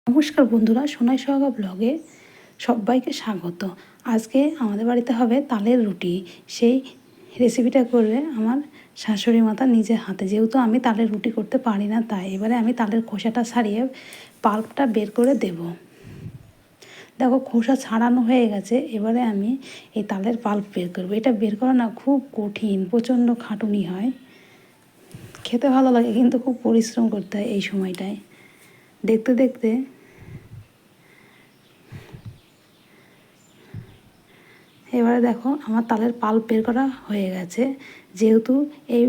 নমস্কার বন্ধুরা, সোনাই সোহাগা ব্লগে সবাইকে স্বাগত। আজকে আমাদের বাড়িতে হবে তালের রুটি। সেই রেসিপিটা করবে আমার শাশুড়ি মাতা নিজের হাতে। যেহেতু আমি তালের রুটি করতে পারি না, তাই এবারে আমি তালের খোসাটা ছাড়িয়ে পাল্পটা বের করে দেব। দেখো, খোসা ছাড়ানো হয়ে গেছে। এবারে আমি এই তালের পাল্প বের করবো। এটা বের করা না খুব কঠিন, প্রচণ্ড খাটুনি হয়। খেতে ভালো লাগে কিন্তু খুব পরিশ্রম করতে হয় এই সময়টায়। দেখতে দেখতে এবারে দেখো আমার তালের পাল্প বের করা হয়ে গেছে। যেহেতু এই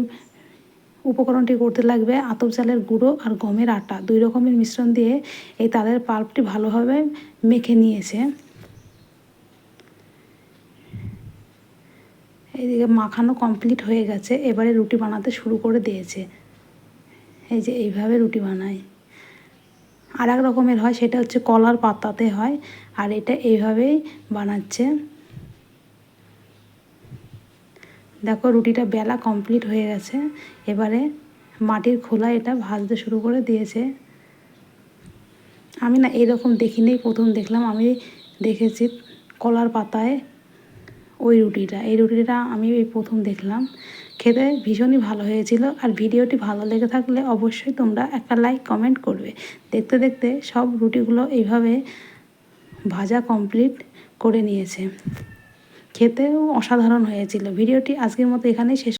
উপকরণটি করতে লাগবে আতপ চালের গুঁড়ো আর গমের আটা, 2 রকমের মিশ্রণ দিয়ে এই তালের পাল্পটি ভালোভাবে মেখে নিয়েছে। এইদিকে মাখানো কমপ্লিট হয়ে গেছে। এবারে রুটি বানাতে শুরু করে দিয়েছে। এই যে এইভাবে রুটি বানায়। আর এক রকমের হয়, সেটা হচ্ছে কলার পাতাতে হয়, আর এটা এইভাবেই বানাচ্ছে। দেখো, রুটিটা বেলা কমপ্লিট হয়ে গেছে। এবারে মাটির খোলায় এটা ভাজতে শুরু করে দিয়েছে। আমি না এরকম দেখিনি, প্রথম দেখলাম। আমি দেখেছি কলার পাতায় এই রুটিটা আমি এই প্রথম দেখলাম। খেতে ভীষণই ভালো হয়েছিল। আর ভিডিওটি ভালো লেগে থাকলে অবশ্যই তোমরা একটা লাইক কমেন্ট করবে। দেখতে দেখতে সব রুটিগুলো এইভাবে ভাজা কমপ্লিট করে নিয়েছে। খেতেও অসাধারণ হয়েছিল। ভিডিওটি আজকের মতো এখানেই শেষ।